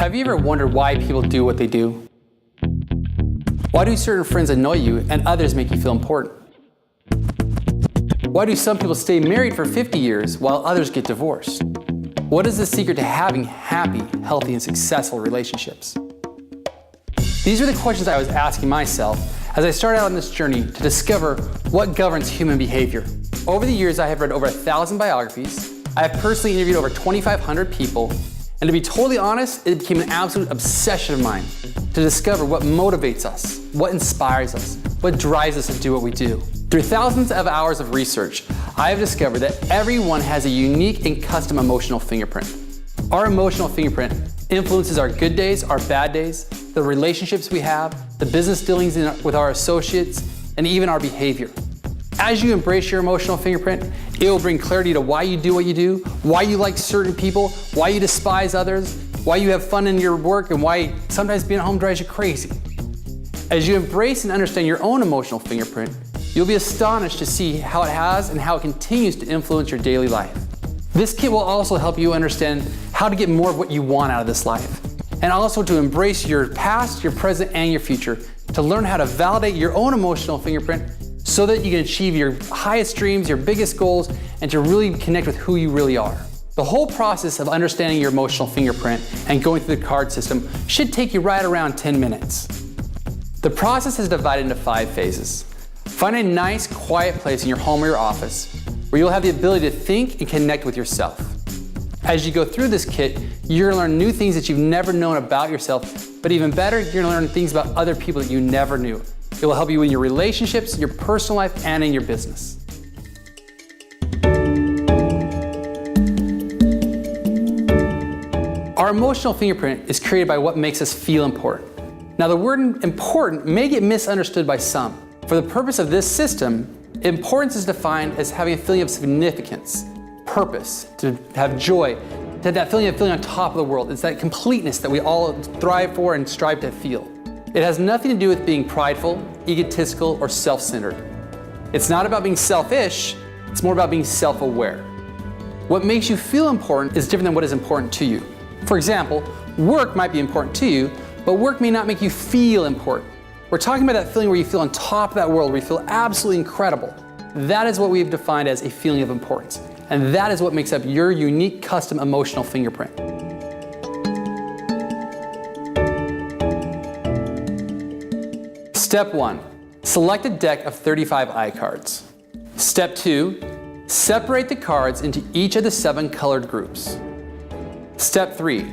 Have you ever wondered why people do what they do? Why do certain friends annoy you and others make you feel important? Why do some people stay married for 50 years while others get divorced? What is the secret to having happy, healthy, and successful relationships? These are the questions I was asking myself as I started out on this journey to discover what governs human behavior. Over the years, I have read over 1,000 biographies. I have personally interviewed over 2,500 people. And to be totally honest, it became an absolute obsession of mine to discover what motivates us, what inspires us, what drives us to do what we do. Through thousands of hours of research, I have discovered that everyone has a unique and custom emotional fingerprint. Our emotional fingerprint influences our good days, our bad days, the relationships we have, the business dealings with our associates, and even our behavior. As you embrace your emotional fingerprint, it will bring clarity to why you do what you do, why you like certain people, why you despise others, why you have fun in your work, and why sometimes being at home drives you crazy. As you embrace and understand your own emotional fingerprint, you'll be astonished to see how it has and how it continues to influence your daily life. This kit will also help you understand how to get more of what you want out of this life, and also to embrace your past, your present, and your future, to learn how to validate your own emotional fingerprint so that you can achieve your highest dreams, your biggest goals, and to really connect with who you really are. The whole process of understanding your emotional fingerprint and going through the card system should take you right around 10 minutes. The process is divided into 5 phases. Find a nice, quiet place in your home or your office where you'll have the ability to think and connect with yourself. As you go through this kit, you're gonna learn new things that you've never known about yourself, but even better, you're gonna learn things about other people that you never knew. It will help you in your relationships, your personal life, and in your business. Our emotional fingerprint is created by what makes us feel important. Now, the word important may get misunderstood by some. For the purpose of this system, importance is defined as having a feeling of significance, purpose, to have joy, to have that feeling of feeling on top of the world. It's that completeness that we all thrive for and strive to feel. It has nothing to do with being prideful, egotistical, or self-centered. It's not about being selfish, it's more about being self-aware. What makes you feel important is different than what is important to you. For example, work might be important to you, but work may not make you feel important. We're talking about that feeling where you feel on top of that world, where you feel absolutely incredible. That is what we've defined as a feeling of importance. And that is what makes up your unique custom emotional fingerprint. Step 1, select a deck of 35 I-cards. Step 2, separate the cards into each of the 7 colored groups. Step 3,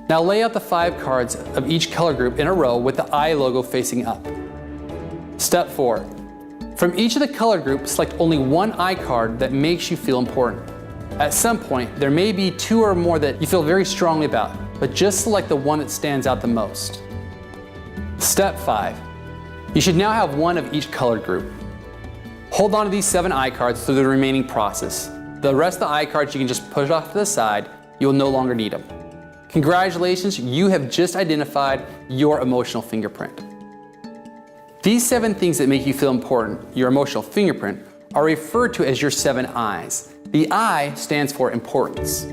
now lay out the 5 cards of each color group in a row with the I logo facing up. Step 4, from each of the color groups, select only one I card that makes you feel important. At some point, there may be 2 or more that you feel very strongly about, but just select the one that stands out the most. Step 5, you should now have 1 of each colored group. Hold on to these 7 I cards through the remaining process. The rest of the I cards you can just push off to the side. You will no longer need them. Congratulations, you have just identified your emotional fingerprint. These 7 things that make you feel important, your emotional fingerprint, are referred to as your 7 I's. The I stands for importance.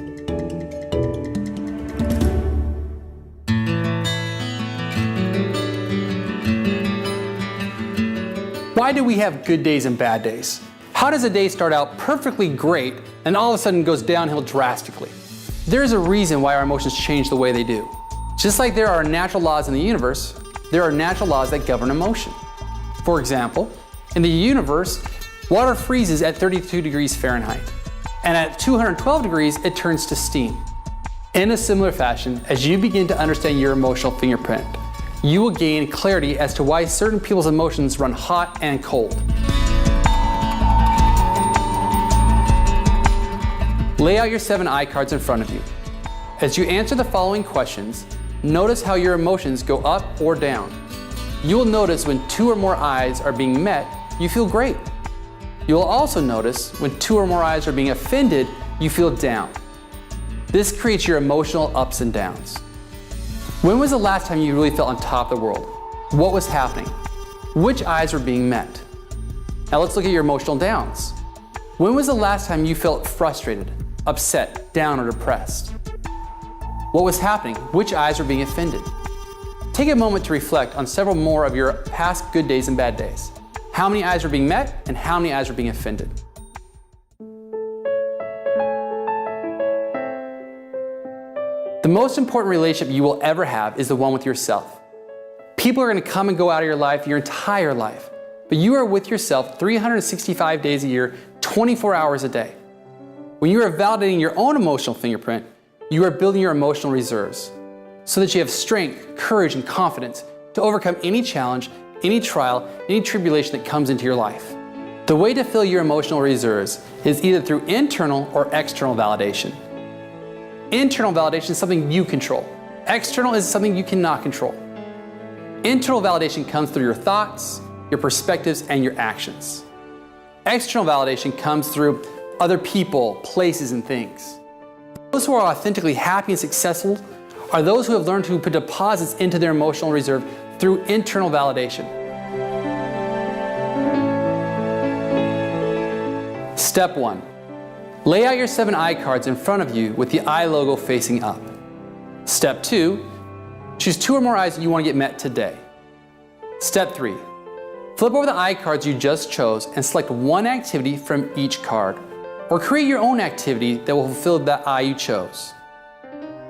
Why do we have good days and bad days? How does a day start out perfectly great and all of a sudden goes downhill drastically? There is a reason why our emotions change the way they do. Just like there are natural laws in the universe, there are natural laws that govern emotion. For example, in the universe, water freezes at 32 degrees Fahrenheit, and at 212 degrees, it turns to steam. In a similar fashion, as you begin to understand your emotional fingerprint, you will gain clarity as to why certain people's emotions run hot and cold. Lay out your 7 I cards in front of you. As you answer the following questions, notice how your emotions go up or down. You will notice when 2 or more I's are being met, you feel great. You will also notice when 2 or more I's are being offended, you feel down. This creates your emotional ups and downs. When was the last time you really felt on top of the world? What was happening? Which I's were being met? Now let's look at your emotional downs. When was the last time you felt frustrated, upset, down, or depressed? What was happening? Which eyes were being offended? Take a moment to reflect on several more of your past good days and bad days. How many eyes were being met and how many eyes were being offended? The most important relationship you will ever have is the one with yourself. People are going to come and go out of your life your entire life, but you are with yourself 365 days a year, 24 hours a day. When you are validating your own emotional fingerprint, you are building your emotional reserves so that you have strength, courage, and confidence to overcome any challenge, any trial, any tribulation that comes into your life. The way to fill your emotional reserves is either through internal or external validation. Internal validation is something you control. External is something you cannot control. Internal validation comes through your thoughts, your perspectives, and your actions. External validation comes through other people, places, and things. Those who are authentically happy and successful are those who have learned to put deposits into their emotional reserve through internal validation. Step 1. Lay out your 7 I cards in front of you with the I logo facing up. Step 2. Choose 2 or more eyes that you want to get met today. Step 3. Flip over the I cards you just chose and select one activity from each card, or create your own activity that will fulfill that I you chose.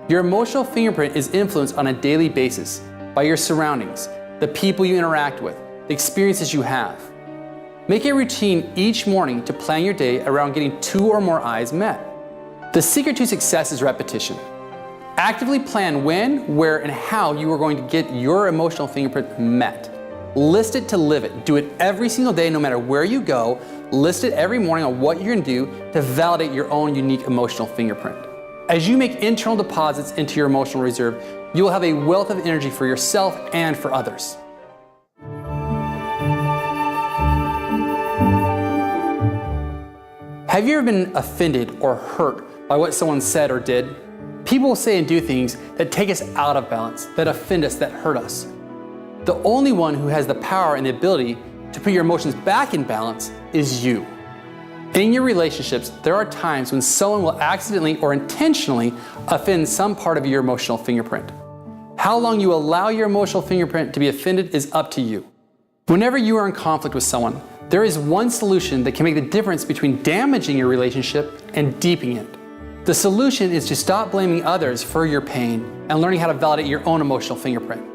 Your emotional fingerprint is influenced on a daily basis by your surroundings, the people you interact with, the experiences you have. Make a routine each morning to plan your day around getting 2 or more eyes met. The secret to success is repetition. Actively plan when, where, and how you are going to get your emotional fingerprint met. List it to live it. Do it every single day, no matter where you go. List it every morning on what you're going to do to validate your own unique emotional fingerprint. As you make internal deposits into your emotional reserve, you will have a wealth of energy for yourself and for others. Have you ever been offended or hurt by what someone said or did? People will say and do things that take us out of balance, that offend us, that hurt us. The only one who has the power and the ability to put your emotions back in balance is you. In your relationships, there are times when someone will accidentally or intentionally offend some part of your emotional fingerprint. How long you allow your emotional fingerprint to be offended is up to you. Whenever you are in conflict with someone, there is one solution that can make the difference between damaging your relationship and deepening it. The solution is to stop blaming others for your pain and learning how to validate your own emotional fingerprint.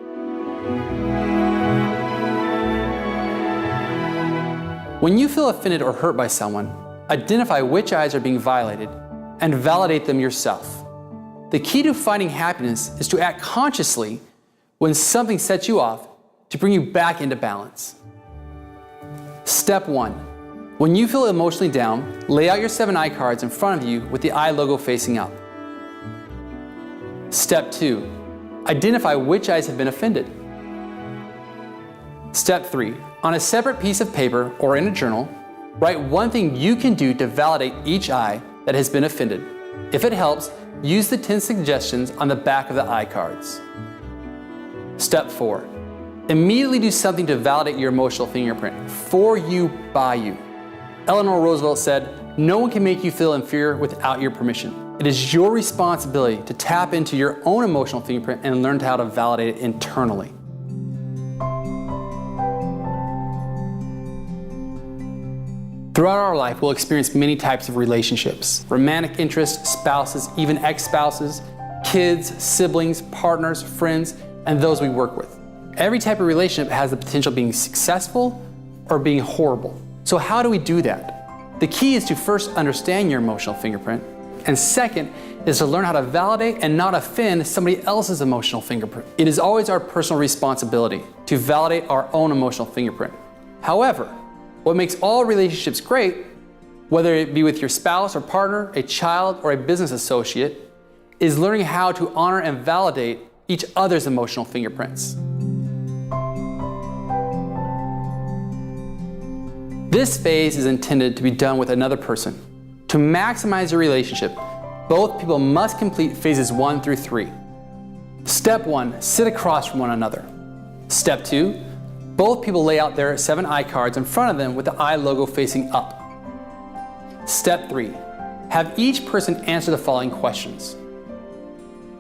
When you feel offended or hurt by someone, identify which eyes are being violated and validate them yourself. The key to finding happiness is to act consciously when something sets you off to bring you back into balance. Step 1. When you feel emotionally down, lay out your 7 I cards in front of you with the I logo facing up. Step 2. Identify which eyes have been offended. Step 3. On a separate piece of paper or in a journal, write one thing you can do to validate each eye that has been offended. If it helps, use the 10 suggestions on the back of the I cards. Step 4. Immediately do something to validate your emotional fingerprint, for you, by you. Eleanor Roosevelt said, "No one can make you feel inferior without your permission." It is your responsibility to tap into your own emotional fingerprint and learn how to validate it internally. Throughout our life, we'll experience many types of relationships: romantic interests, spouses, even ex-spouses, kids, siblings, partners, friends, and those we work with. Every type of relationship has the potential of being successful or being horrible. So how do we do that? The key is to first understand your emotional fingerprint, and second is to learn how to validate and not offend somebody else's emotional fingerprint. It is always our personal responsibility to validate our own emotional fingerprint. However, what makes all relationships great, whether it be with your spouse or partner, a child, or a business associate, is learning how to honor and validate each other's emotional fingerprints. This phase is intended to be done with another person. To maximize your relationship, both people must complete phases 1 through 3. Step 1, sit across from one another. Step 2, both people lay out their 7 I cards in front of them with the I logo facing up. Step 3, have each person answer the following questions.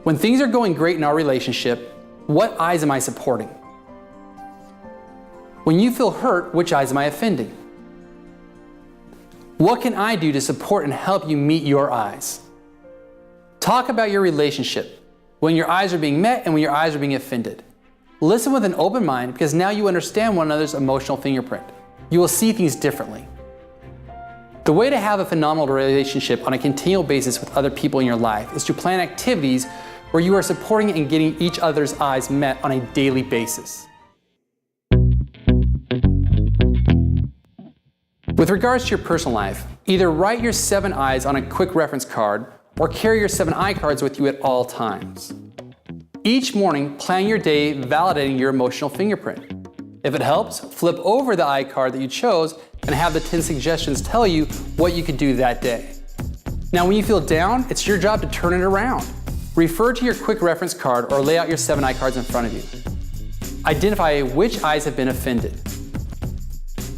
When things are going great in our relationship, what eyes am I supporting? When you feel hurt, which eyes am I offending? What can I do to support and help you meet your eyes? Talk about your relationship, when your eyes are being met and when your eyes are being offended. Listen with an open mind, because now you understand one another's emotional fingerprint. You will see things differently. The way to have a phenomenal relationship on a continual basis with other people in your life is to plan activities where you are supporting and getting each other's eyes met on a daily basis. With regards to your personal life, either write your 7 eyes on a quick reference card or carry your 7 eye cards with you at all times. Each morning, plan your day validating your emotional fingerprint. If it helps, flip over the eye card that you chose and have the 10 suggestions tell you what you could do that day. Now, when you feel down, it's your job to turn it around. Refer to your quick reference card or lay out your 7 eye cards in front of you. Identify which eyes have been offended.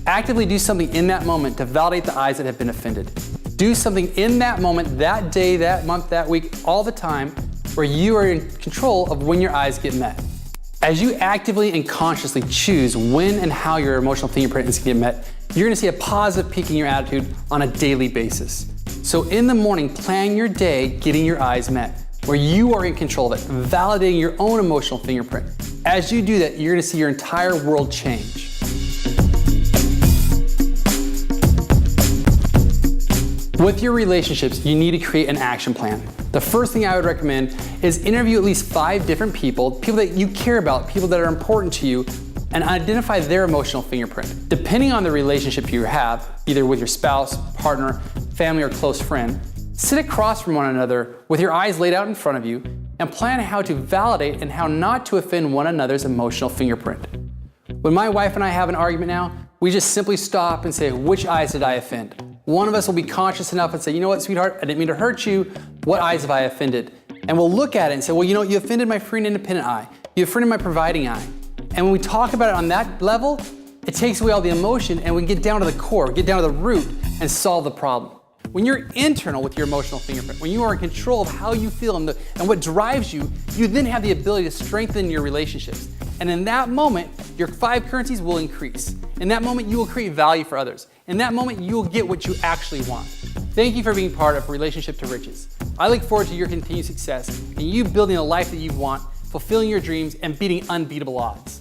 Actively do something in that moment to validate the eyes that have been offended. Do something in that moment, that day, that month, that week, all the time, where you are in control of when your eyes get met. As you actively and consciously choose when and how your emotional fingerprint is getting met, you're gonna see a positive peak in your attitude on a daily basis. So in the morning, plan your day getting your eyes met, where you are in control of it, validating your own emotional fingerprint. As you do that, you're gonna see your entire world change. With your relationships, you need to create an action plan. The first thing I would recommend is interview at least 5 different people that you care about, people that are important to you, and identify their emotional fingerprint. Depending on the relationship you have, either with your spouse, partner, family, or close friend, sit across from one another with your eyes laid out in front of you and plan how to validate and how not to offend one another's emotional fingerprint. When my wife and I have an argument now, we just simply stop and say, which eyes did I offend? One of us will be conscious enough and say, you know what, sweetheart, I didn't mean to hurt you. What eyes have I offended? And we'll look at it and say, well, you know what, you offended my free and independent eye. You offended my providing eye. And when we talk about it on that level, it takes away all the emotion and we get down to the core, get down to the root and solve the problem. When you're internal with your emotional fingerprint, when you are in control of how you feel and what drives you, you then have the ability to strengthen your relationships. And in that moment, your 5 currencies will increase. In that moment, you will create value for others. In that moment, you will get what you actually want. Thank you for being part of Relationship to Riches. I look forward to your continued success and you building a life that you want, fulfilling your dreams, and beating unbeatable odds.